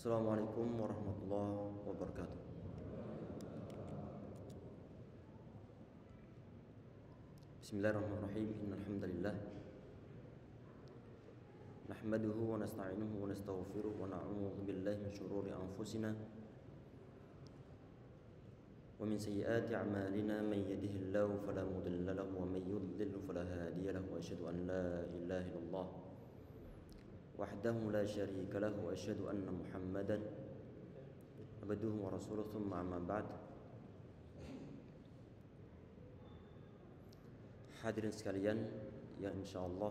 Assalamualaikum warahmatullahi wabarakatuh. Bismillahirrahmanirrahim. Innal hamdalillah nahmaduhu wa nasta'inuhu wa nastaghfiruh wa na'udzu billahi min shururi anfusina wa min sayyiati a'malina may yahdihillahu fala mudilla lahu wa may yudlil fala hadiya lahu wa asyhadu an la ilaha illallah wahdahu la syarika lahu wa asyhadu anna Muhammadan abduhu wa rasuluh thumma amma ba'd. Hadirin sekalian yang insyaallah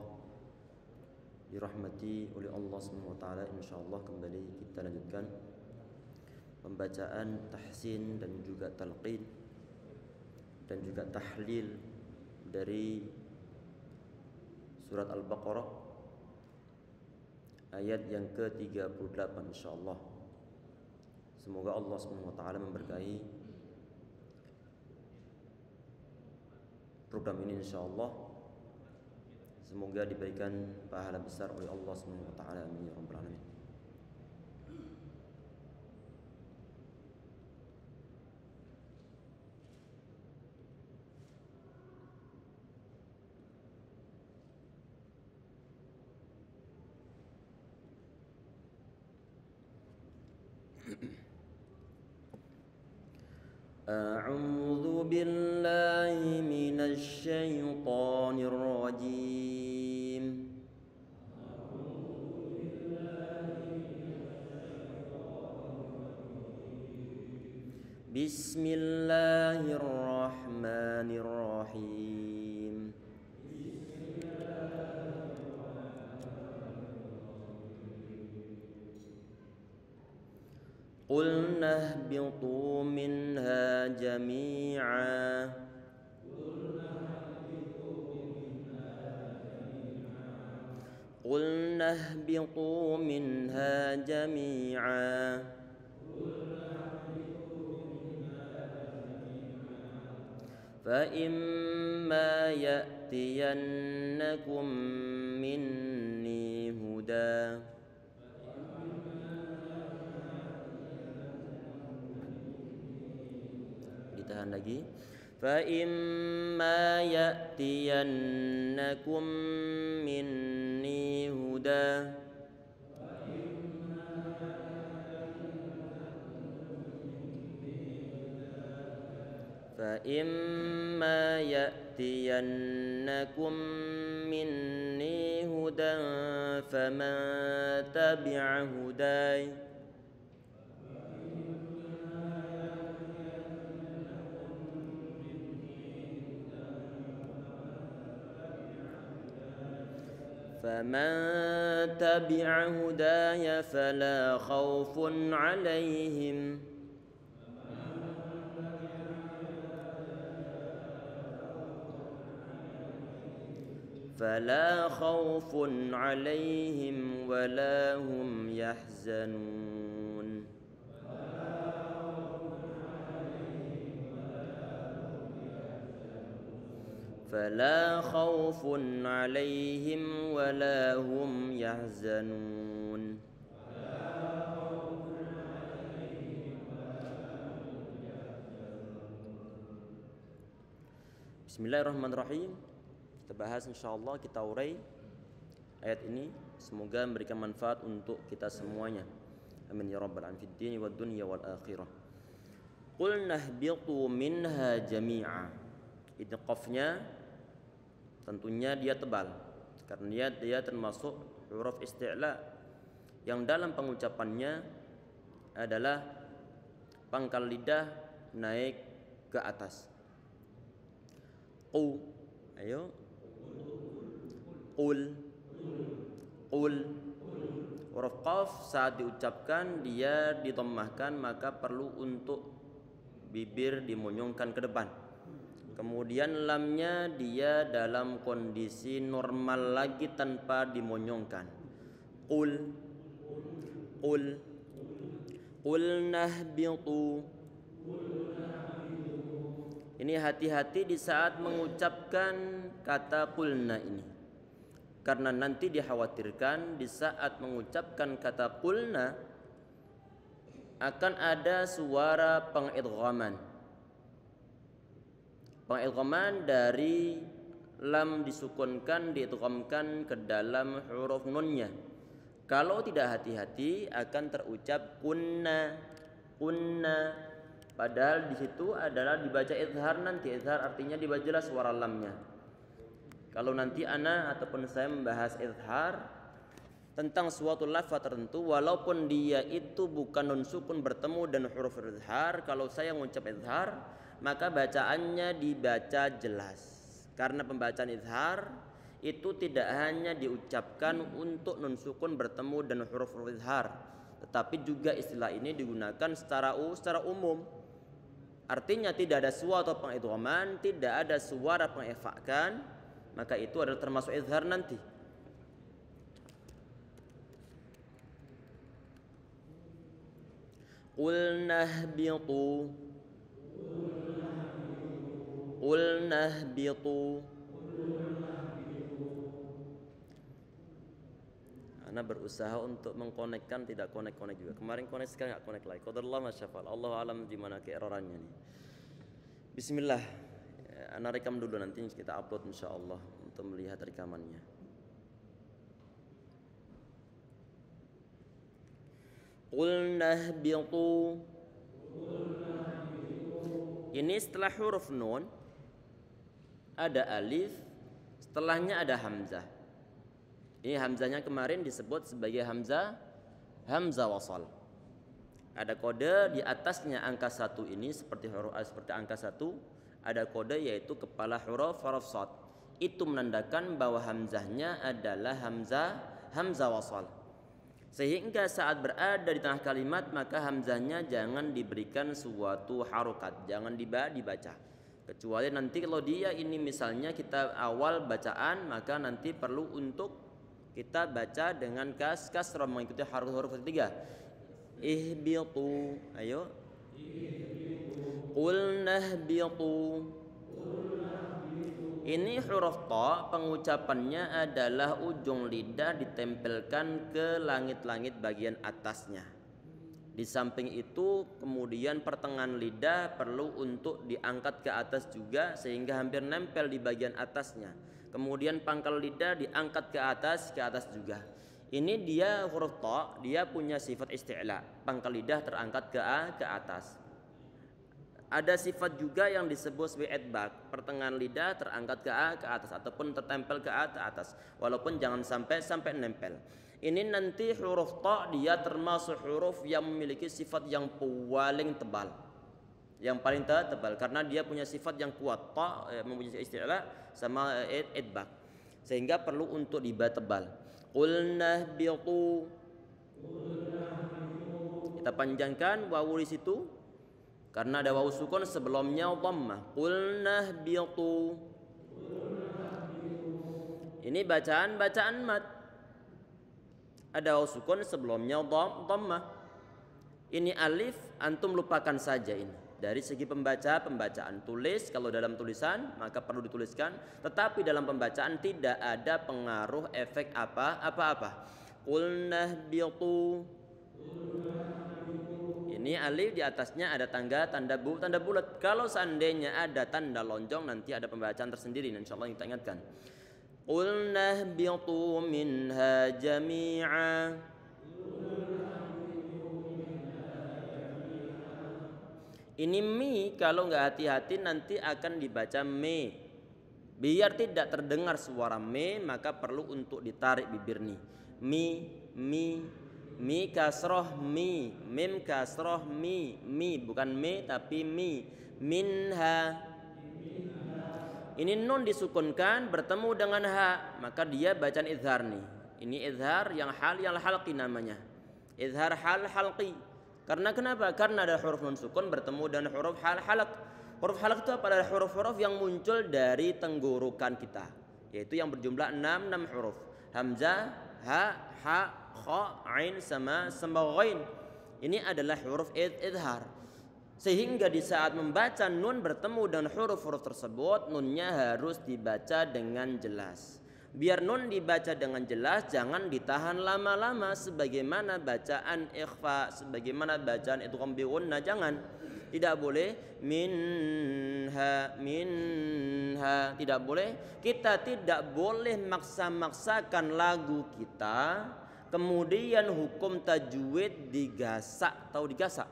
dirahmati oleh Allah Subhanahu wa taala, insyaallah kembali kita lanjutkan pembacaan tahsin dan juga talqin dan juga tahlil dari surat Al-Baqarah ayat yang ke-38 insyaallah. Semoga Allah Subhanahu wa taala memberkahi program ini insyaallah. Semoga diberikan pahala besar oleh Allah Subhanahu wa taala. Amin ya rabbal alamin. A'udzu billahi minasy syaithanir rajim. Bismillahirrahmanirrahim. Qulna ihbitu minha jami'a Qulna ihbitu minha jami'a fa imma ya'tiyannakum minni huda. Ditahan lagi. Fa imma ya'tiyannakum minni huda fa imma ya'tiyannakum minni hudan faman tabi'a hudaya فمن تبع هداي فلا خوف عليهم ولا هم يحزنون. فلا خوف عليهم ولا هم يحزنون. Bismillahirrahmanirrahim. Kita bahas insyaallah, kita urai ayat ini, semoga memberikan manfaat untuk kita semuanya. Amin ya rabbal alamin fid dini wad dunya wal akhirah. Qulna ihbitu minha jami'a. Ini qafnya tentunya dia tebal karena dia termasuk huruf isti'la yang dalam pengucapannya adalah pangkal lidah naik ke atas. Ayo. Qul. Huruf qaf saat diucapkan dia didhammahkan, maka perlu untuk bibir dimonyongkan ke depan. Kemudian lamnya dia dalam kondisi normal lagi tanpa dimonyongkan. Qulna ihbitu. Ini hati-hati di saat mengucapkan kata qulna ini, karena nanti dikhawatirkan di saat mengucapkan kata qulna akan ada suara pengidghaman. Pengidghaman dari lam disukunkan diidghamkan ke dalam huruf nunnya. Kalau tidak hati-hati akan terucap kunna, kunna. Padahal di situ adalah dibaca izhar nanti. Izhar artinya dibaca jelas suara lamnya. Kalau nanti ana ataupun saya membahas izhar tentang suatu lafaz tertentu, walaupun dia itu bukan nun sukun bertemu dan huruf izhar, kalau saya mengucap izhar maka bacaannya dibaca jelas. Karena pembacaan izhar itu tidak hanya diucapkan untuk nun sukun bertemu dan huruf izhar, tetapi juga istilah ini digunakan secara umum. Artinya tidak ada suatu pengidghaman, tidak ada suara pengikhfakan, maka itu adalah termasuk izhar nanti. Qulna ihbitu, qulna ihbitu. Ana berusaha untuk mengkonekkan, tidak konek juga. Kemarin konek, sekarang nggak konek lagi. Qadarullah masyafal. Allahu alam di mana keerorannya nih. Bismillah. Ana rekam dulu, nanti kita upload insyaallah untuk melihat rekamannya. Qulna ihbitu. Ini setelah huruf nun ada alif, setelahnya ada hamzah. Ini hamzahnya kemarin disebut sebagai hamzah wasal. Ada kode di atasnya angka 1 ini seperti angka 1, ada kode yaitu kepala huruf shad. Itu menandakan bahwa hamzahnya adalah hamzah wasal. Sehingga saat berada di tengah kalimat maka hamzahnya jangan diberikan suatu harokat, jangan dibaca. Kecuali nanti kalau dia ini misalnya kita awal bacaan, maka nanti perlu untuk kita baca dengan kasrah mengikuti huruf ketiga. Ihbitu, ayo. Qulna ihbitu. Ini huruf ta, pengucapannya adalah ujung lidah ditempelkan ke langit-langit bagian atasnya. Di samping itu kemudian pertengahan lidah perlu untuk diangkat ke atas juga sehingga hampir nempel di bagian atasnya. Kemudian pangkal lidah diangkat ke atas juga. Ini dia huruf ta, dia punya sifat isti'la. Pangkal lidah terangkat ke atas. Ada sifat juga yang disebut sebagai idbak, pertengahan lidah terangkat ke atas ataupun tertempel ke atas, walaupun jangan sampai nempel. Ini nanti huruf ta dia termasuk huruf yang memiliki sifat yang paling tebal, yang paling tebal karena dia punya sifat yang kuat. Ta mempunyai istilah sama idbak, sehingga perlu untuk dibaca tebal. Qulna ihbitu. Kita panjangkan wawu di situ. Karena ada wawu sukun sebelumnya dhammah. Qulna ihbitu. Ini bacaan mat. Ada wawu sukun sebelumnya dhammah. Ini alif antum lupakan saja ini. Dari segi pembacaan tulis, kalau dalam tulisan maka perlu dituliskan, tetapi dalam pembacaan tidak ada pengaruh efek apa-apa. Qulna ihbitu. Ini alif di atasnya ada tanda bulat. Kalau seandainya ada tanda lonjong nanti ada pembacaan tersendiri, insyaallah kita ingatkan. Qulna ihbitu minha jami'a. Ini mi kalau nggak hati-hati nanti akan dibaca me. Biar tidak terdengar suara me maka perlu untuk ditarik bibir nih. Mi kasroh mi, mim kasroh mi, bukan me tapi mi. Minha. Ini nun disukunkan bertemu dengan ha, maka dia bacaan izhar nih. Ini izhar yang halqi namanya. Izhar halqi. Karena kenapa? Karena ada huruf nun sukun bertemu dengan huruf halq. Huruf halq itu adalah huruf-huruf yang muncul dari tenggorokan kita, yaitu yang berjumlah 6 huruf. Hamzah, ha, kha, ain sama ghain. Ini adalah huruf izhar. Sehingga di saat membaca nun bertemu dengan huruf-huruf tersebut, nunnya harus dibaca dengan jelas. Biar nun dibaca dengan jelas, jangan ditahan lama-lama sebagaimana bacaan ikhfa, sebagaimana bacaan idgham bi gunnah, jangan. Tidak boleh minha, tidak boleh. Kita tidak boleh maksa-maksakan lagu kita, kemudian hukum tajwid digasak, tahu digasak,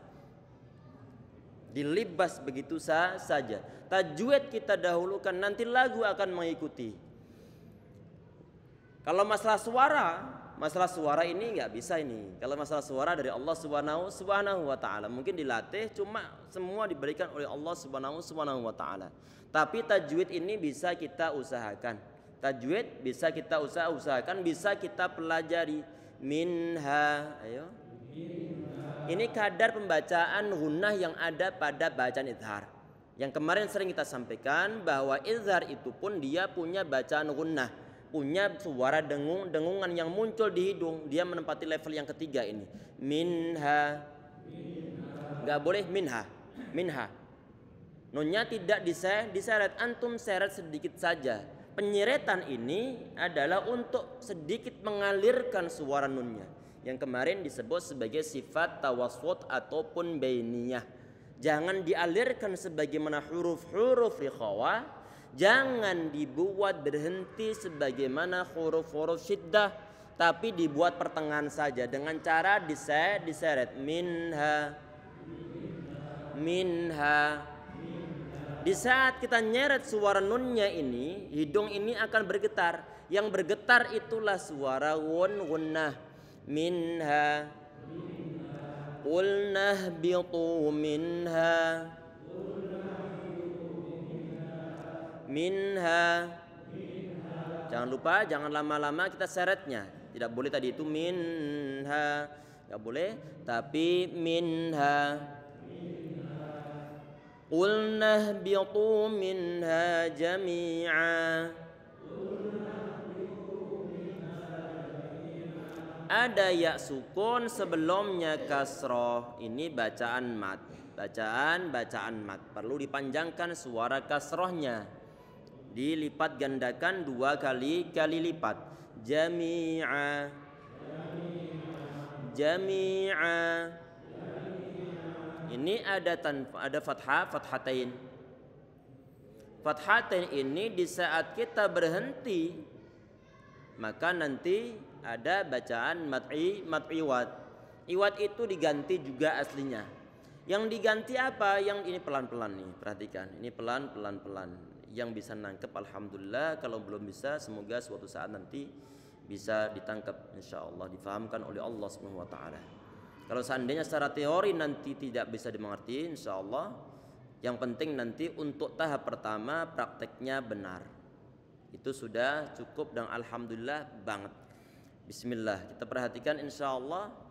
dilibas begitu saja. Tajwid kita dahulukan, nanti lagu akan mengikuti. Kalau masalah suara ini nggak bisa ini. Kalau masalah suara dari Allah Subhanahu wa taala, mungkin dilatih, cuma semua diberikan oleh Allah Subhanahu wa taala. Tapi tajwid ini bisa kita usahakan. Tajwid bisa kita usahakan, bisa kita pelajari. Minha, ayo. Ini kadar pembacaan gunnah yang ada pada bacaan izhar. Yang kemarin sering kita sampaikan bahwa izhar itu pun dia punya bacaan gunnah, punya suara dengungan yang muncul di hidung. Dia menempati level yang ketiga ini. Minha. Gak boleh minha. Nunnya tidak diseret. Antum seret sedikit saja. Penyeretan ini adalah untuk sedikit mengalirkan suara nunnya, yang kemarin disebut sebagai sifat tawassut ataupun bainiyah. Jangan dialirkan sebagaimana huruf-huruf rikhawah. Jangan dibuat berhenti sebagaimana huruf-huruf syiddah, tapi dibuat pertengahan saja dengan cara diseret. Minha. Di saat kita nyeret suara nunnya ini, hidung ini akan bergetar. Yang bergetar itulah suara gunnah. Minha. Qulna ihbitu minha. Jangan lupa, jangan lama-lama kita seretnya. Tidak boleh tadi itu minha, tidak boleh, tapi minha. Qulna ihbitu minha jami'a. Ada ya sukun sebelumnya kasroh. Ini bacaan mat. Bacaan mat. Perlu dipanjangkan suara kasrohnya. Dilipat gandakan 2 kali lipat. Jami'a. Ini ada fathatain. Fathatain ini di saat kita berhenti, maka nanti ada bacaan mat'iwat. Iwat itu diganti juga aslinya. Yang diganti apa? Yang ini pelan-pelan nih, perhatikan. Ini pelan-pelan. Yang bisa nangkep alhamdulillah, kalau belum bisa semoga suatu saat nanti bisa ditangkap, insyaallah difahamkan oleh Allah Subhanahu wa taala. Kalau seandainya secara teori nanti tidak bisa dimengerti, insyaallah yang penting nanti untuk tahap pertama prakteknya benar. Itu sudah cukup dan alhamdulillah banget. Bismillah, kita perhatikan insyaallah.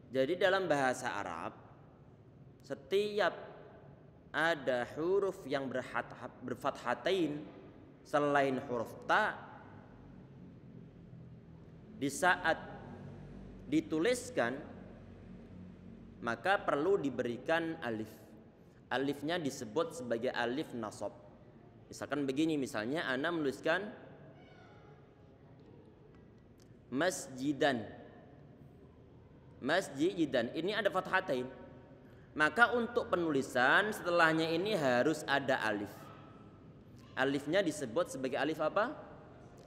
Jadi dalam bahasa Arab, setiap ada huruf yang berfathatain selain huruf ta, di saat dituliskan maka perlu diberikan alif. Alifnya disebut sebagai alif nasab. Misalkan begini, misalnya ana menuliskan masjidan. Ini ada fathatain. Maka untuk penulisan setelahnya ini harus ada alif. Alifnya disebut sebagai alif apa?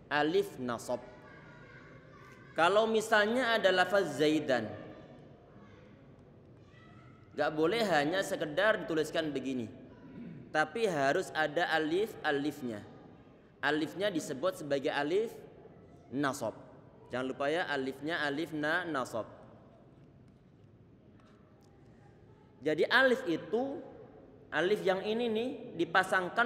Alif nasab. Kalau misalnya ada lafaz zaidan, gak boleh hanya sekedar dituliskan begini, tapi harus ada alifnya. Alifnya disebut sebagai alif nasab. Jangan lupa ya, alifnya alif nasab. Jadi alif itu, alif yang ini nih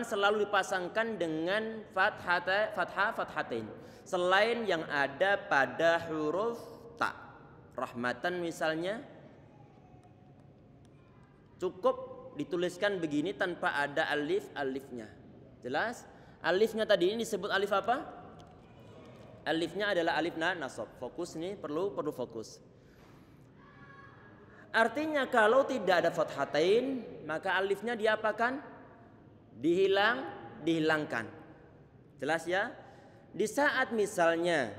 selalu dipasangkan dengan fathatain. Selain yang ada pada huruf ta. Rahmatan misalnya, cukup dituliskan begini tanpa ada alifnya. Jelas? Alifnya tadi ini disebut alif apa? Alifnya adalah alif nasab. Fokus nih, perlu fokus. Artinya kalau tidak ada fathatain, maka alifnya diapakan? Dihilangkan. Jelas ya? Di saat misalnya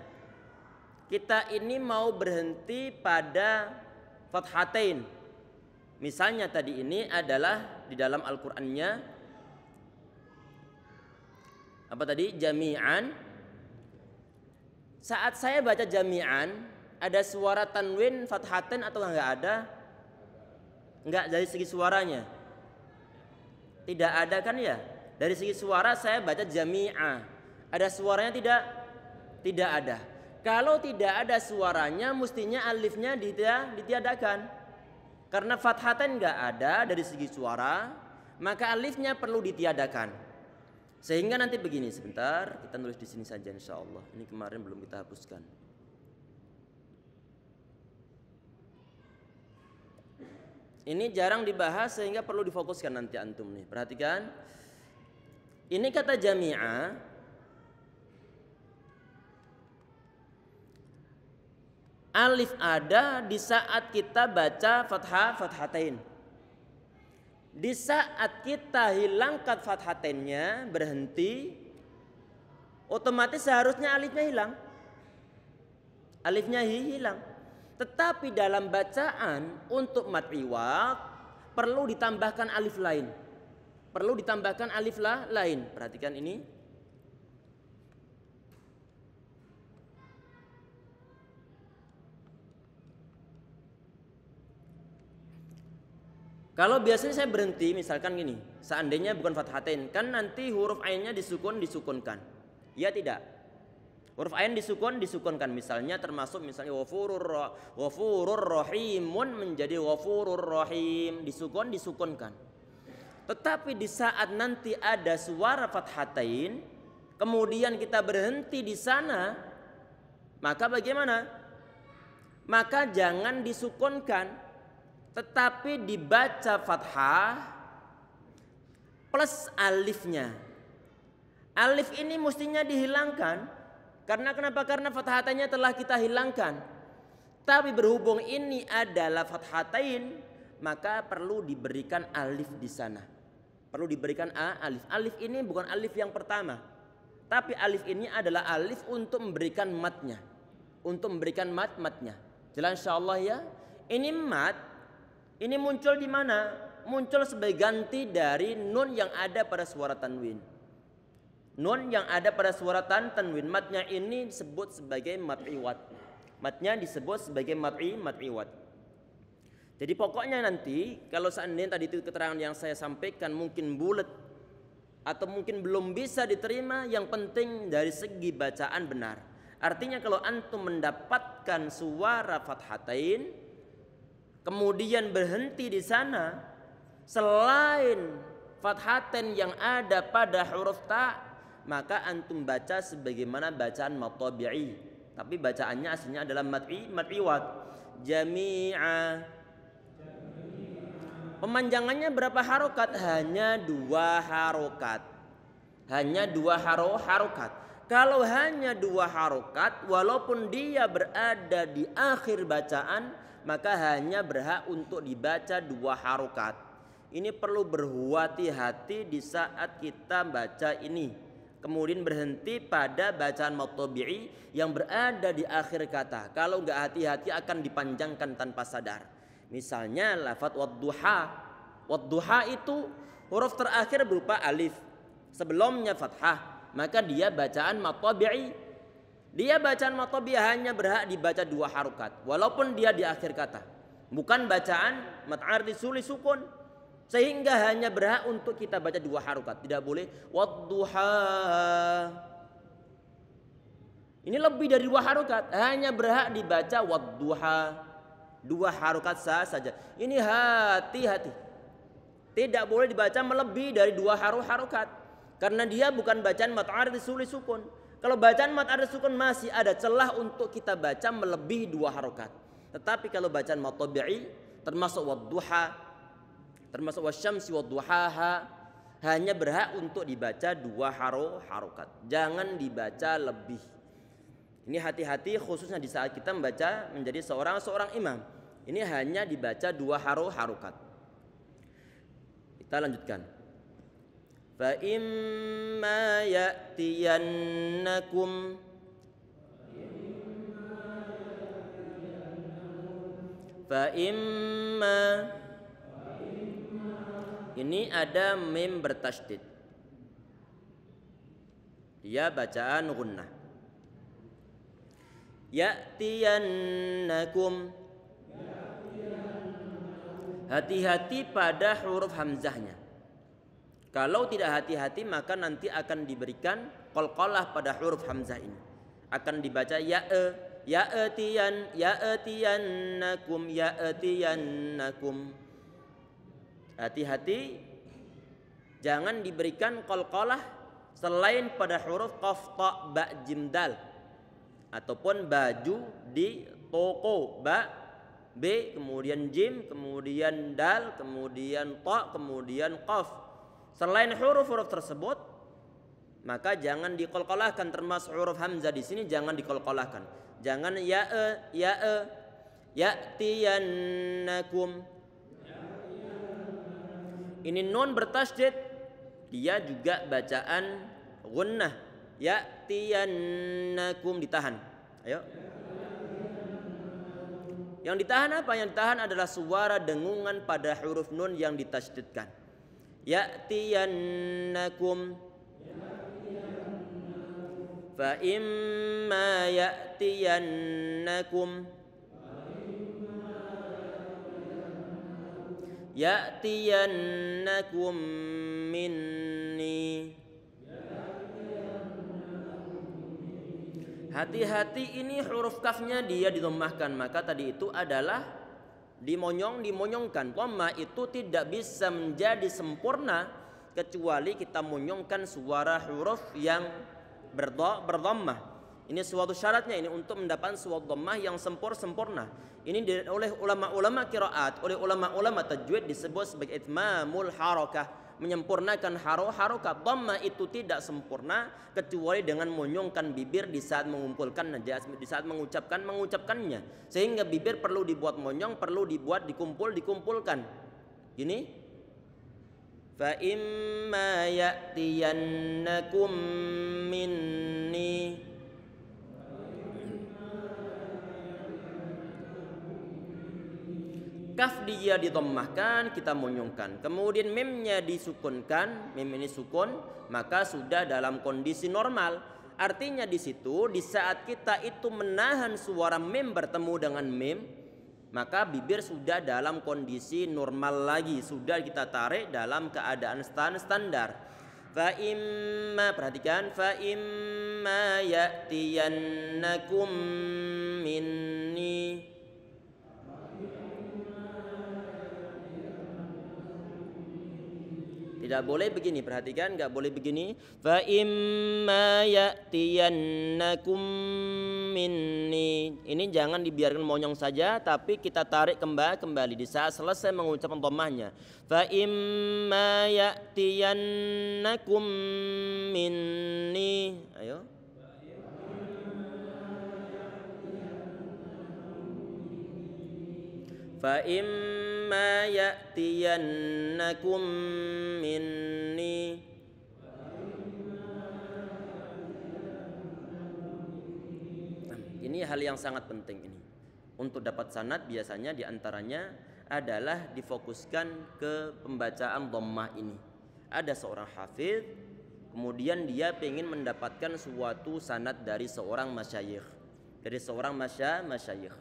kita ini mau berhenti pada fathatain. Misalnya tadi ini adalah di dalam Al-Qur'annya apa tadi? Jami'an. Saat saya baca jami'an, ada suara tanwin fathatain atau enggak ada? Enggak, dari segi suaranya tidak ada kan ya? Dari segi suara saya baca jami'ah, ada suaranya tidak? Tidak ada. Kalau tidak ada suaranya, mestinya alifnya ditiadakan. Karena fathatain enggak ada dari segi suara, maka alifnya perlu ditiadakan. Sehingga nanti begini, sebentar kita nulis di sini saja insyaallah. Ini kemarin belum kita hapuskan. Ini jarang dibahas sehingga perlu difokuskan nanti antum nih. Perhatikan. Ini kata jami'ah. Alif ada di saat kita baca fathatain. Di saat kita hilangkan fathatainnya, berhenti, otomatis seharusnya alifnya hilang. Alifnya hilang. Tetapi dalam bacaan untuk mad iwad perlu ditambahkan alif lain. Perlu ditambahkan alif lain. Perhatikan ini. Kalau biasanya saya berhenti misalkan gini, seandainya bukan fathatain, kan nanti huruf ainnya disukunkan. Ya tidak? Huruf ain disukunkan, misalnya termasuk misalnya ghafurur rahimun menjadi ghafurur rahim, disukunkan. Tetapi di saat nanti ada suara fathatain, kemudian kita berhenti di sana, maka bagaimana? Maka jangan disukunkan, tetapi dibaca fathah plus alifnya. Alif ini mestinya dihilangkan. Karena kenapa? Karena fathatannya telah kita hilangkan. Tapi berhubung ini adalah fathatain, maka perlu diberikan alif di sana. Perlu diberikan alif. Alif ini bukan alif yang pertama, tapi alif ini adalah alif untuk memberikan matnya, untuk memberikan matnya. Jelas insyaallah ya. Ini mat, ini muncul di mana? Muncul sebagai ganti dari nun yang ada pada suara tanwin. Nun yang ada pada suara tanwin, matnya ini disebut sebagai mad iwad. Matnya disebut sebagai mad iwad. Jadi pokoknya nanti kalau seandainya tadi itu keterangan yang saya sampaikan mungkin bulat atau mungkin belum bisa diterima, yang penting dari segi bacaan benar. Artinya kalau antum mendapatkan suara fathatain kemudian berhenti di sana, selain fathatain yang ada pada huruf ta, maka antum baca sebagaimana bacaan matabi'i, tapi bacaannya aslinya adalah mad iwad. Jami'a. Pemanjangannya berapa harokat? Hanya 2 harokat. Hanya 2 harokat. Kalau hanya 2 harokat, walaupun dia berada di akhir bacaan, maka hanya berhak untuk dibaca 2 harokat. Ini perlu berhati-hati di saat kita baca ini. Kemudian berhenti pada bacaan matabi'i yang berada di akhir kata. Kalau enggak hati-hati akan dipanjangkan tanpa sadar. Misalnya lafaz wadduha. Wadduha itu huruf terakhir berupa alif, sebelumnya fathah, maka dia bacaan matabi'i. Dia bacaan matabi'i hanya berhak dibaca 2 harokat walaupun dia di akhir kata. Bukan bacaan mad ardi suli sukun. Sehingga hanya berhak untuk kita baca 2 harokat. Tidak boleh wadduha. Ini lebih dari 2 harokat. Hanya berhak dibaca wadduha. 2 harokat saja. Ini hati-hati. Tidak boleh dibaca melebihi dari 2 harokat. Karena dia bukan bacaan mad ardi suli sukun. Kalau bacaan mad ardi sukun masih ada celah untuk kita baca melebihi 2 harokat. Tetapi kalau bacaan matabi'i termasuk wadduha, termasuk wasyamsi wadduhaha, hanya berhak untuk dibaca 2 harokat. Jangan dibaca lebih. Ini hati-hati khususnya di saat kita membaca menjadi seorang imam. Ini hanya dibaca 2 harokat. Kita lanjutkan. Fa imma ya'tiyannakum fa imma, ini ada mim bertasydid. Dia bacaan gunnah. Ya'tiyannakum, hati-hati pada huruf hamzahnya. Kalau tidak hati-hati maka nanti akan diberikan qalqalah pada huruf hamzah ini. Akan dibaca ya'tiyannakum. Hati-hati jangan diberikan qalqalah selain pada huruf qaf, ta, ba, jim, dal, ataupun baju di toko, ba, b, kemudian jim, kemudian dal, kemudian ta, kemudian qaf. Selain huruf-huruf tersebut maka jangan diqalqalahkan, termasuk huruf hamzah di sini jangan diqalqalahkan. Jangan ya'tiyannakum. Ini nun bertasydid, dia juga bacaan gunnah. Ya'tiyannakum, ditahan. Ayo. Yang ditahan apa? Yang ditahan adalah suara dengungan pada huruf nun yang ditasydidkan. Ya'tiyannakum. Fa imma ya'tiyannakum. Ya'tiyannakum minni. Hati-hati, ini huruf kafnya dia didomahkan, maka tadi itu adalah dimonyongkan. Dhamma itu tidak bisa menjadi sempurna kecuali kita monyongkan suara huruf yang berdhammah. Ini suatu syaratnya ini untuk mendapatkan suatu dhammah yang sempurna. Ini oleh ulama-ulama qiraat, oleh ulama-ulama tajwid disebut sebagai itmamul harakah, menyempurnakan harokat. Dhamma itu tidak sempurna kecuali dengan monyongkan bibir di saat mengumpulkan, di saat mengucapkannya, sehingga bibir perlu dibuat monyong, perlu dibuat dikumpulkan. Ini fa imma ya'tiyannakum minni. Kaf dia didommahkan, kita monyongkan. Kemudian mimnya disukunkan, mim ini sukun, maka sudah dalam kondisi normal. Artinya di situ di saat kita itu menahan suara mim bertemu dengan mim, maka bibir sudah dalam kondisi normal lagi, sudah kita tarik dalam keadaan standar. Fa imma, perhatikan, fa imma ya'tiyannakum minni. Tidak boleh begini, perhatikan, nggak boleh begini. Fa imma ya'tiyannakum minni. Ini jangan dibiarkan monyong saja, tapi kita tarik kembali di saat selesai mengucapkan dhammahnya. Fa imma ya'tiyannakum minni. Ayo. Fa imma ya'tiyannakum minni. Ini hal yang sangat penting ini. Untuk dapat sanad biasanya diantaranya adalah difokuskan ke pembacaan dhammah ini. Ada seorang hafidh, kemudian dia ingin mendapatkan suatu sanad dari seorang masyayikh, dari seorang masyayikh.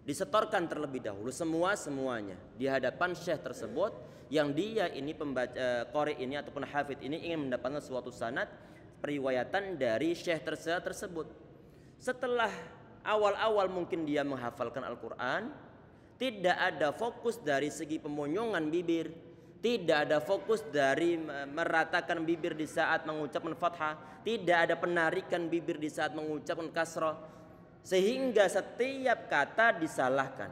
Disetorkan terlebih dahulu semuanya di hadapan syekh tersebut, yang dia ini pembaca qari ini ataupun hafidh ini ingin mendapatkan suatu sanad periwayatan dari syekh tersebut. Setelah awal-awal mungkin dia menghafalkan Al-Quran, tidak ada fokus dari segi pemonyongan bibir, tidak ada fokus dari meratakan bibir di saat mengucapkan fathah, tidak ada penarikan bibir di saat mengucapkan kasrah, sehingga setiap kata disalahkan,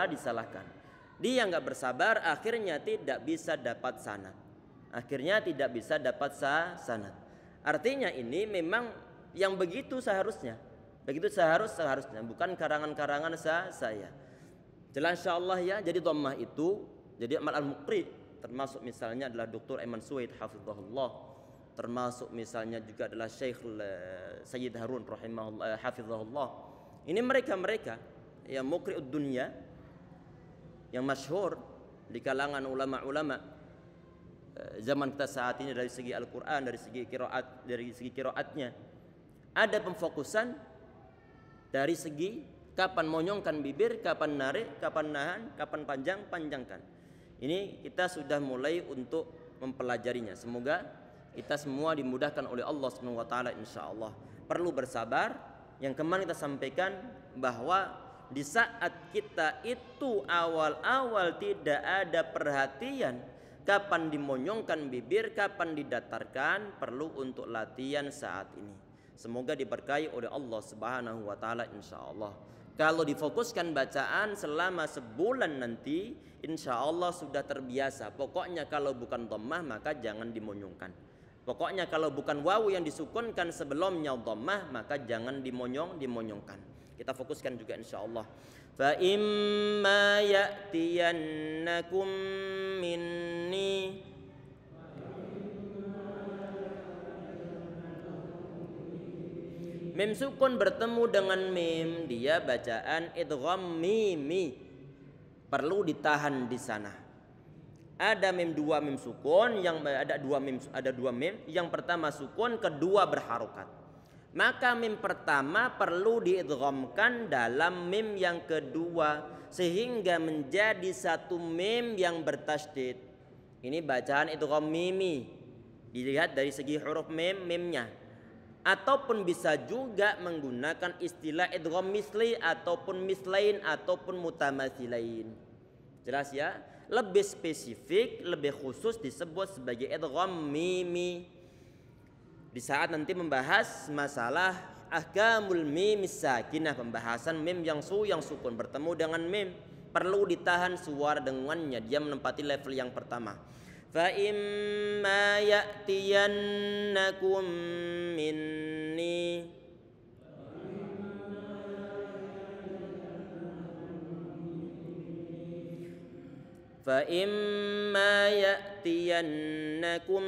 disalahkan. Dia nggak bersabar, akhirnya tidak bisa dapat sanad. Artinya ini memang yang begitu seharusnya. Begitu seharusnya, bukan karangan-karangan saya. Jelas insyaallah ya. Jadi dhammah itu, jadi Ahmad Al-Muqri termasuk misalnya adalah Dr. Aiman Suwaid hafizahullah, termasuk misalnya juga adalah Syekh Sayyid Harun rahimahullah hafizahullah. Ini mereka yang muqri'ud dunya, yang masyhur di kalangan ulama-ulama zaman kita saat ini dari segi Al-Qur'an, dari segi qiraatnya. Ada pemfokusan dari segi kapan monyongkan bibir, kapan narik, kapan nahan, kapan panjangkan. Ini kita sudah mulai untuk mempelajarinya. Semoga kita semua dimudahkan oleh Allah Subhanahu wa taala insyaallah. Perlu bersabar. Yang kemarin kita sampaikan bahwa di saat kita itu awal-awal tidak ada perhatian kapan dimonyongkan bibir, kapan didatarkan, perlu untuk latihan saat ini. Semoga diberkahi oleh Allah Subhanahu wa taala insyaallah. Kalau difokuskan bacaan selama sebulan nanti insyaallah sudah terbiasa. Pokoknya kalau bukan dhammah maka jangan dimonyongkan. Pokoknya kalau bukan wawu yang disukunkan sebelumnya dhammah maka jangan dimonyongkan. Kita fokuskan juga insyaallah. Fa imma ya'tiyannakum minni mim sukun bertemu dengan mim, dia bacaan idgham mimi. Perlu ditahan di sana. Ada mim dua mim sukun, yang ada dua mim, yang pertama sukun, kedua berharokat. Maka mim pertama perlu diidghamkan dalam mim yang kedua sehingga menjadi satu mim yang bertasydid. Ini bacaan idgham mimi. Dilihat dari segi huruf mimnya. Ataupun bisa juga menggunakan istilah idgham misli ataupun mislain ataupun mutamathilain. Jelas ya? Lebih spesifik, lebih khusus disebut sebagai idgham mimi. Di saat nanti membahas masalah ahkamul mim sakinah, pembahasan mim yang sukun bertemu dengan mim, perlu ditahan suara dengannya, dia menempati level yang pertama. Fa imma ya'tiyannakum minni fa imma ya'tiyannakum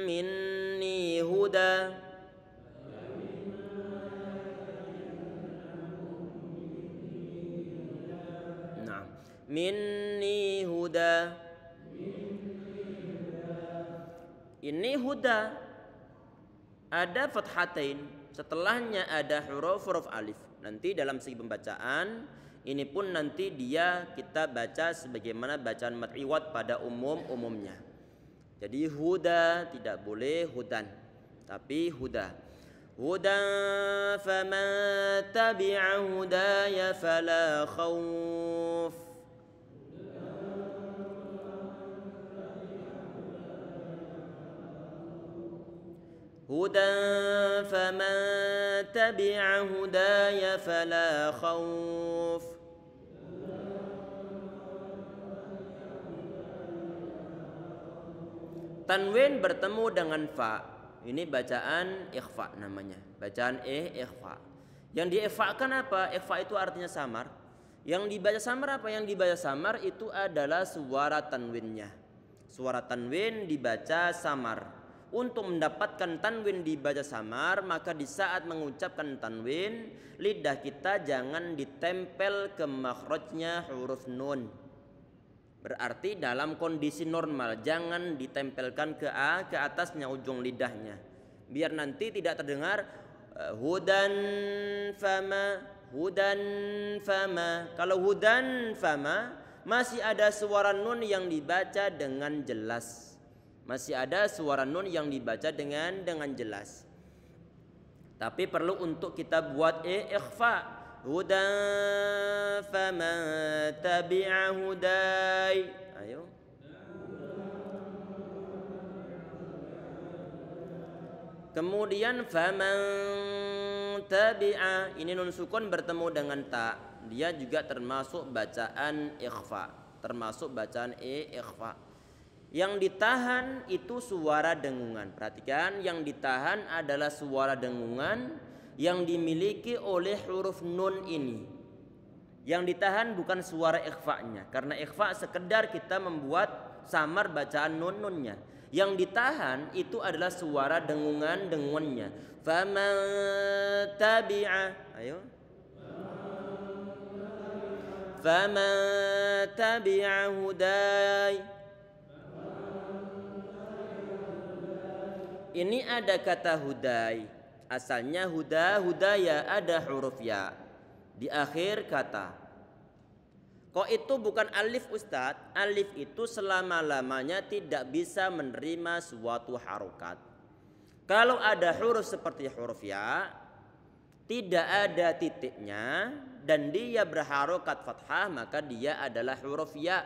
minni huda minni huda. Ini huda ada fathatain, setelahnya ada huruf alif. Nanti dalam segi pembacaan ini pun nanti kita baca sebagaimana bacaan mad iwad pada umumnya. Jadi huda tidak boleh hudan, tapi huda. Hudan faman tabi'a hudaya fala khauf. Hudan faman tabi'a hudaya fala khauf. Tanwin bertemu dengan fa. Ini bacaan ikhfa namanya. Bacaan ikhfa. Yang diikhfakan apa? Ikhfa itu artinya samar. Yang dibaca samar apa? Yang dibaca samar itu adalah suara tanwinnya. Suara tanwin dibaca samar. Untuk mendapatkan tanwin dibaca samar, maka di saat mengucapkan tanwin, lidah kita jangan ditempel ke makhrajnya huruf nun. Berarti dalam kondisi normal, jangan ditempelkan ke atasnya ujung lidahnya. Biar nanti tidak terdengar hudan fama, hudan fama. Kalau hudan fama, masih ada suara nun yang dibaca dengan jelas. Masih ada suara nun yang dibaca dengan jelas. Tapi perlu untuk kita buat ikhfa. Hudan faman tabi'a hudai. Ayo. Kemudian faman tabi'a, ini nun sukun bertemu dengan ta. Dia juga termasuk bacaan ikhfa. Termasuk bacaan ikhfa. Yang ditahan itu suara dengungan. Perhatikan, yang ditahan adalah suara dengungan yang dimiliki oleh huruf nun ini. Yang ditahan bukan suara ikhfa-nya, karena ikhfa sekedar kita membuat samar bacaan nun-nunnya. Yang ditahan itu adalah suara dengungannya. Faman tabi'a, ayo. Faman tabi'a hudai. Ini ada kata hudai. Asalnya huda, hudaya, ada huruf ya di akhir kata. Kok itu bukan alif Ustadz? Alif itu selama-lamanya tidak bisa menerima suatu harokat. Kalau ada huruf seperti huruf ya, tidak ada titiknya dan dia berharokat fathah, maka dia adalah huruf ya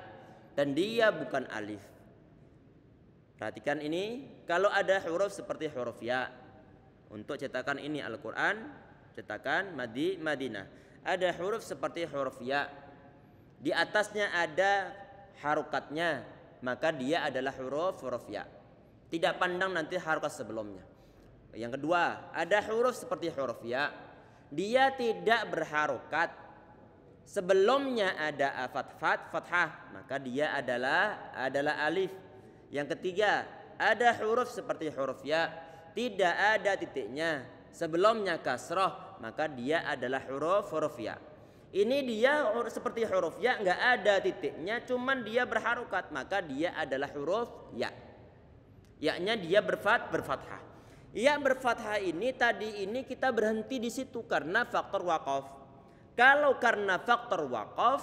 dan dia bukan alif. Perhatikan ini, kalau ada huruf seperti huruf ya, untuk cetakan ini Al-Quran, cetakan Madinah, ada huruf seperti huruf ya, di atasnya ada harokatnya, maka dia adalah huruf ya. Tidak pandang nanti harokat sebelumnya. Yang kedua, ada huruf seperti huruf ya, dia tidak berharokat, sebelumnya ada fathah, maka dia adalah alif. Yang ketiga, ada huruf seperti huruf ya, tidak ada titiknya, sebelumnya kasroh, maka dia adalah huruf ya. Ini dia seperti huruf ya, nggak ada titiknya, cuman dia berharokat, maka dia adalah huruf ya. Ya-nya dia berfathah. Ya berfathah ini tadi ini kita berhenti di situ karena faktor waqaf. Kalau karena faktor waqaf,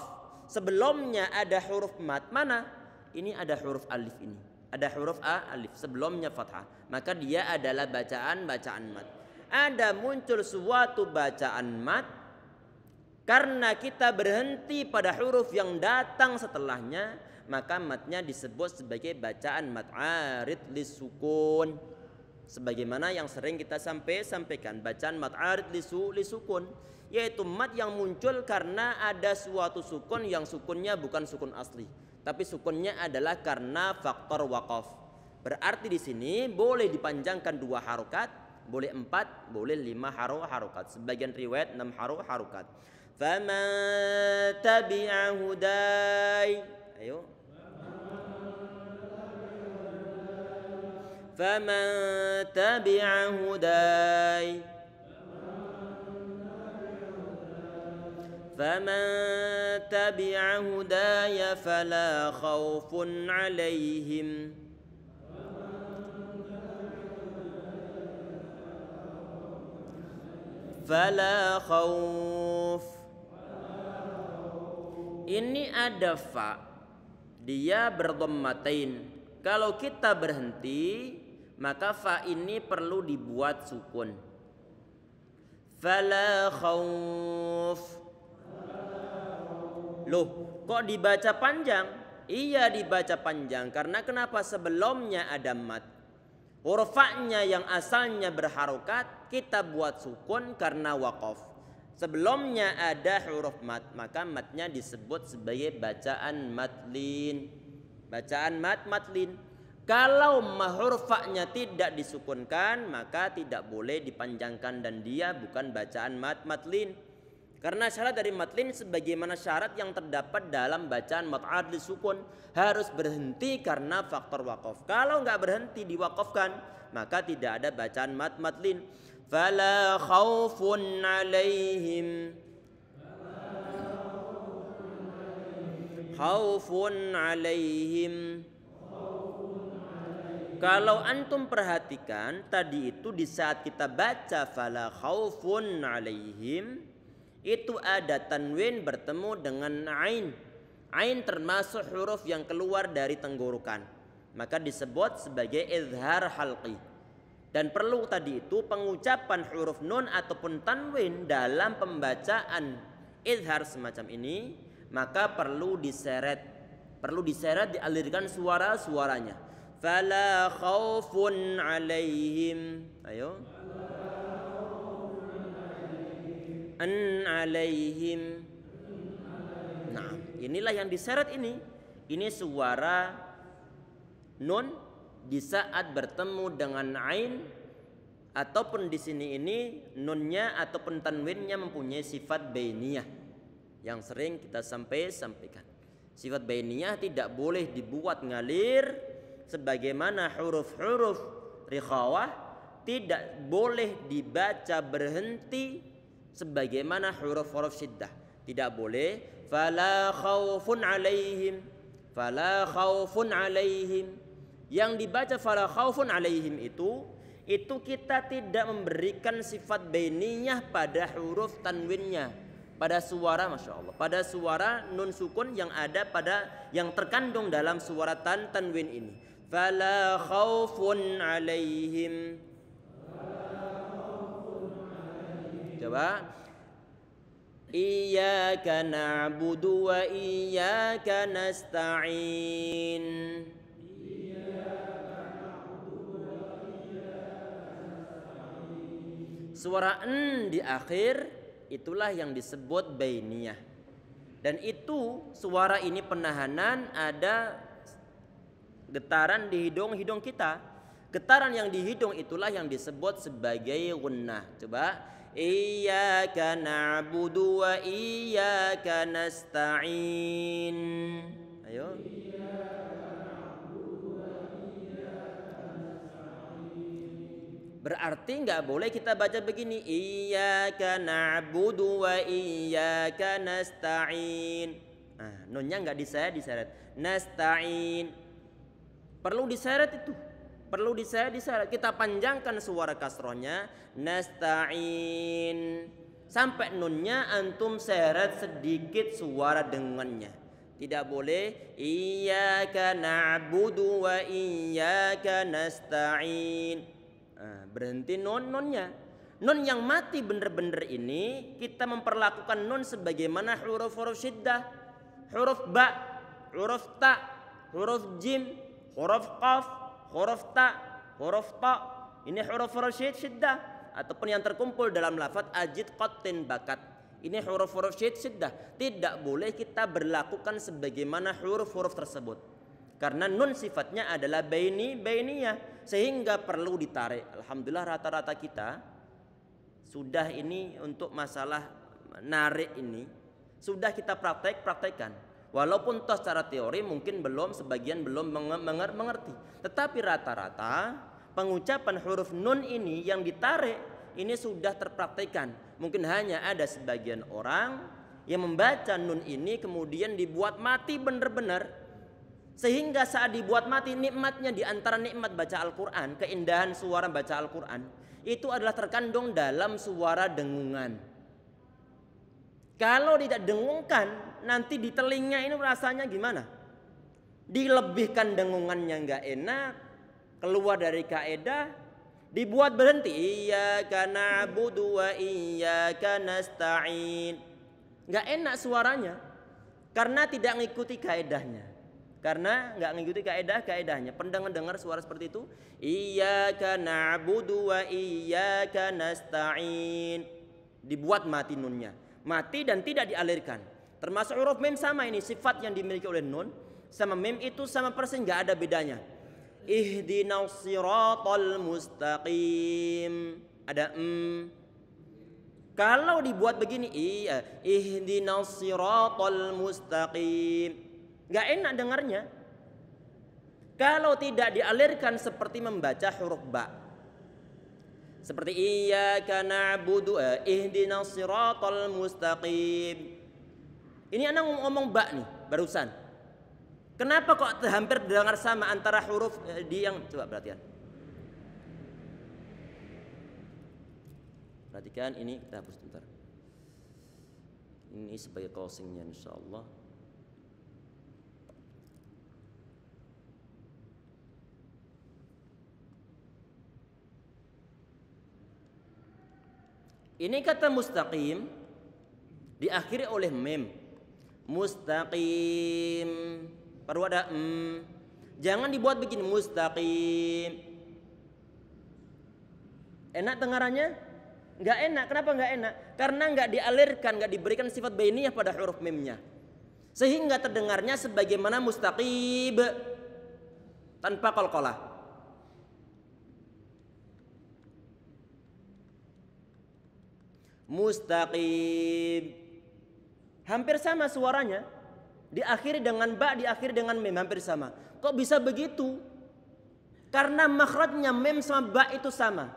sebelumnya ada huruf mat, mana? Ini ada huruf alif ini. Ada huruf alif sebelumnya fathah, maka dia adalah bacaan mat. Ada muncul suatu bacaan mat karena kita berhenti pada huruf yang datang setelahnya, maka matnya disebut sebagai bacaan mat arid lisukun. Sebagaimana yang sering kita sampaikan, bacaan mat arid lisukun, yaitu mat yang muncul karena ada suatu sukun yang sukunnya bukan sukun asli, tapi sukunnya adalah karena faktor waqaf. Berarti di sini boleh dipanjangkan 2 harokat, boleh 4, boleh 5 harokat. Sebagian riwayat 6 harokat. Faman tabi'a hudai. Ayo. Faman tabi'a hudai. فمن تبع هداي فلا خوف عليهم فلا خوف. Ini ada fa, dia berdhammatain. Kalau kita berhenti, maka fa ini perlu dibuat sukun. Fala khauf. Loh, kok dibaca panjang? Iya dibaca panjang karena kenapa? Sebelumnya ada mat. Huruf fa-nya yang asalnya berharokat kita buat sukun karena waqaf. Sebelumnya ada huruf mat, maka matnya disebut sebagai bacaan matlin. Bacaan matlin. Kalau huruf fa-nya tidak disukunkan, maka tidak boleh dipanjangkan dan dia bukan bacaan matlin. Karena syarat dari matlin sebagaimana syarat yang terdapat dalam bacaan mat'ad lisukun, harus berhenti karena faktor waqaf. Kalau nggak berhenti diwaqafkan, maka tidak ada bacaan matlin. Fala khaufun alaihim. Khaufun alaihim. Kalau antum perhatikan tadi itu di saat kita baca fala khaufun alaihim, itu ada tanwin bertemu dengan ain. Ain termasuk huruf yang keluar dari tenggorokan, maka disebut sebagai izhar halqi. Dan perlu tadi itu pengucapan huruf nun ataupun tanwin dalam pembacaan izhar semacam ini, maka perlu diseret, dialirkan suaranya. Fala khaufun alaihim. Ayo. An alaihim. Nah, inilah yang diseret ini. Ini suara nun di saat bertemu dengan ain, ataupun di sini ini nunnya ataupun tanwinnya mempunyai sifat bainiyah yang sering kita sampaikan. Sifat bainiyah tidak boleh dibuat ngalir sebagaimana huruf-huruf rikhawah tidak boleh dibaca berhenti sebagaimana huruf-huruf syiddah. Tidak boleh fala khaufun alaihim, fala khaufun alaihim. Yang dibaca fala khaufun alaihim itu kita tidak memberikan sifat bainiyah pada huruf tanwinnya, pada suara, masya Allah, pada suara nun sukun yang ada pada yang terkandung dalam suara tanwin ini. Fala khaufun alaihim. Coba. Iyyaka na'budu wa iyyaka nasta'in. Suara n di akhir itulah yang disebut bainiyah. Dan itu suara ini penahanan, ada getaran di hidung kita. Getaran yang di hidung itulah yang disebut sebagai gunnah. Coba. Iyyaka na'budu wa iyyaka nasta'in. Ayo. Berarti nggak boleh kita baca begini, iyyaka na'budu wa iyyaka nasta'in. Nah, nunnya nggak diseret. Nasta'in. Perlu diseret itu. Perlu diseret. Kita panjangkan suara kasrohnya, nasta'in. Sampai nunnya antum seret sedikit suara dengannya. Tidak boleh iyyaka na'budu wa iyyaka nasta'in. Berhenti nunnya. Nun yang mati bener-bener ini kita memperlakukan nun sebagaimana huruf-huruf syiddah, huruf ba, huruf ta, huruf jim, huruf qaf, huruf ta, huruf ta. Ini huruf-huruf syiddah ataupun yang terkumpul dalam lafaz ajid qatin bakat. Ini huruf-huruf syiddah. Tidak boleh kita berlakukan sebagaimana huruf-huruf tersebut. Karena nun sifatnya adalah bainiyah sehingga perlu ditarik. Alhamdulillah rata-rata kita sudah ini untuk masalah narik ini sudah kita praktekkan. Walaupun toh secara teori mungkin sebagian belum mengerti. Tetapi rata-rata pengucapan huruf nun ini yang ditarik ini sudah terpraktekkan. Mungkin hanya ada sebagian orang yang membaca nun ini kemudian dibuat mati benar-benar. Sehingga saat dibuat mati nikmatnya di antara nikmat baca Al-Quran, keindahan suara baca Al-Quran, itu adalah terkandung dalam suara dengungan. Kalau tidak dengungkan, nanti di telinga ini rasanya gimana? Dilebihkan dengungannya nggak enak, keluar dari kaedah, dibuat berhenti. Iyyaka na'budu wa iyyaka nasta'in. Nggak enak suaranya, karena tidak mengikuti kaedahnya. Karena nggak mengikuti kaedahnya. Pendengar suara seperti itu, iyyaka na'budu wa iyyaka nasta'in. Dibuat mati nunnya. Mati dan tidak dialirkan. Termasuk huruf mim sama ini, sifat yang dimiliki oleh nun sama mim itu sama persis, nggak ada bedanya. Ihdinas siratal mustaqim. Ada Kalau dibuat begini, ihdinas siratal mustaqim. Gak enak dengarnya. Kalau tidak dialirkan seperti membaca huruf ba. Seperti iyyaka na'budu ihdinas siratal mustaqim. Ini anak ngomong ba nih barusan. Kenapa kok hampir dengar sama antara huruf di yang coba perhatikan. Perhatikan ini kita hapus sebentar. Ini sebagai closingnya insyaallah. Ini kata mustaqim diakhiri oleh mim. Mustaqim. Perlu ada Jangan dibuat begini mustaqim. Enak dengarannya? Enggak enak. Kenapa enggak enak? Karena enggak dialirkan, enggak diberikan sifat bainiyah pada huruf mimnya. Sehingga terdengarnya sebagaimana mustaqib. tanpa qalqalah. Mustaqim. Hampir sama suaranya. Diakhiri dengan ba, diakhiri dengan mem, hampir sama. Kok bisa begitu? Karena makhrajnya mem sama ba itu sama.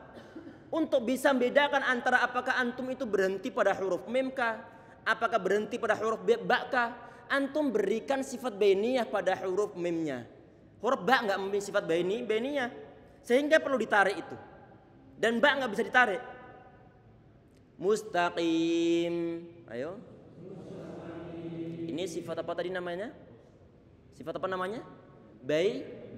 Untuk bisa membedakan antara apakah antum itu berhenti pada huruf mem kah, apakah berhenti pada huruf ba kah, antum berikan sifat bainiyah pada huruf memnya. Huruf ba nggak memiliki sifat bainiyah, sehingga perlu ditarik itu. Dan ba nggak bisa ditarik. Mustaqim. Ayo. Ini sifat apa tadi namanya? Sifat apa namanya?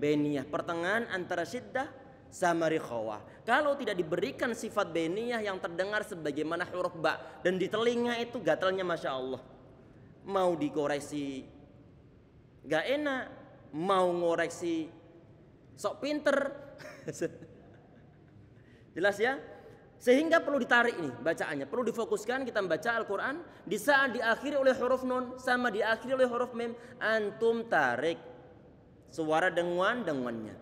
Bainiyah, pertengahan antara syiddah sama rikhawah. Kalau tidak diberikan sifat bainiyah yang terdengar sebagaimana huruf ba dan di telinga itu gatalnya masya Allah. Mau dikoreksi gak enak, mau ngoreksi sok pinter. Jelas ya? Sehingga perlu ditarik ini bacaannya, perlu difokuskan kita membaca Al-Quran. Di saat diakhiri oleh huruf nun sama diakhiri oleh huruf mim, antum tarik suara denguannya.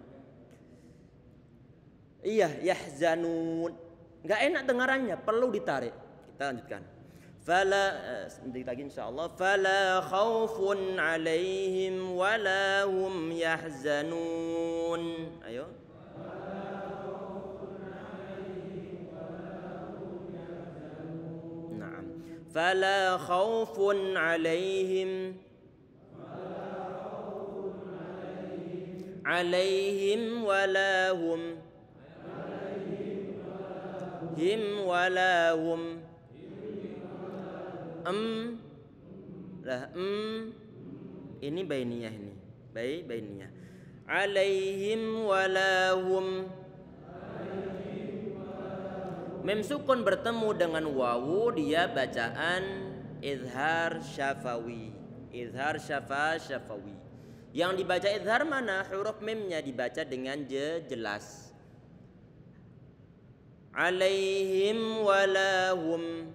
Iya, yahzanun, nggak enak dengarannya, perlu ditarik. Kita lanjutkan. Fala, sedikit lagi insyaallah. Fala khaufun alaihim wala hum yahzanun. Ayo. فلا خوف عليهم ولا هم ولا هم ini bainiyah, ini bainiyah. Alaihim wala hum. Mem sukun bertemu dengan wawu, dia bacaan izhar syafawi. Izhar syafawi. Yang dibaca izhar mana? Huruf memnya dibaca dengan jelas. Alaihim walahum.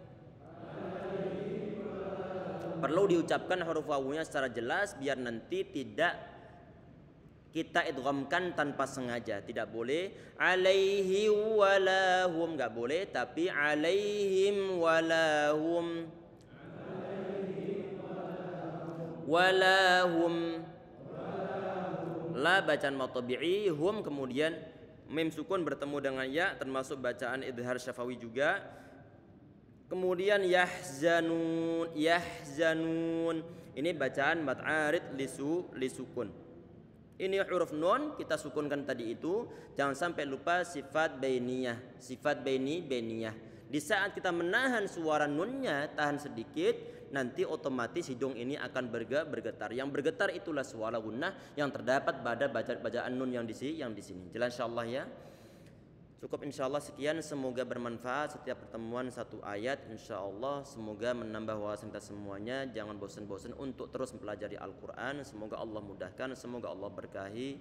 Perlu diucapkan huruf wawunya secara jelas biar nanti tidak kita idghamkan tanpa sengaja. Tidak boleh alaihi walahum, enggak boleh, tapi alaihim walahum. Walahum. La bacaan matabi'i, hum kemudian mim sukun bertemu dengan ya, termasuk bacaan idhar syafawi juga. Kemudian yahzanun. Ini bacaan mad arid lisukun. Ini huruf nun kita sukunkan tadi itu, jangan sampai lupa sifat bainiyah, sifat bainiyah. Di saat kita menahan suara nunnya, tahan sedikit, nanti otomatis hidung ini akan bergetar. Yang bergetar itulah suara gunnah yang terdapat pada bacaan nun yang di sini. Jelas insyaallah ya. Cukup insyaallah sekian, semoga bermanfaat setiap pertemuan satu ayat insyaallah, semoga menambah wawasan kita semuanya. Jangan bosan-bosan untuk terus mempelajari Al-Qur'an. Semoga Allah mudahkan, semoga Allah berkahi.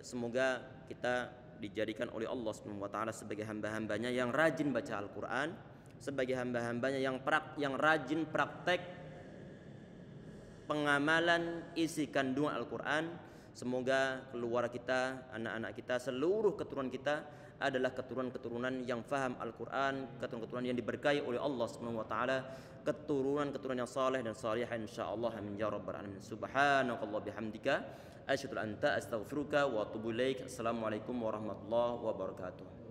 Semoga kita dijadikan oleh Allah Subhanahu wa taala sebagai hamba-hambanya yang rajin baca Al-Qur'an, sebagai hamba-hambanya yang rajin praktek pengamalan isi kandungan Al-Qur'an. Semoga keluarga kita, anak-anak kita, seluruh keturunan kita adalah keturunan-keturunan yang faham Al-Quran, keturunan-keturunan yang diberkahi oleh Allah Subhanahu wa taala, keturunan-keturunan yang saleh dan salihah insyaallah, amin ya rabbal alamin. Subhanakallah bihamdika asyhadu an la ilaha illa anta astaghfiruka wa atubu ilaik. Assalamualaikum warahmatullahi wabarakatuh.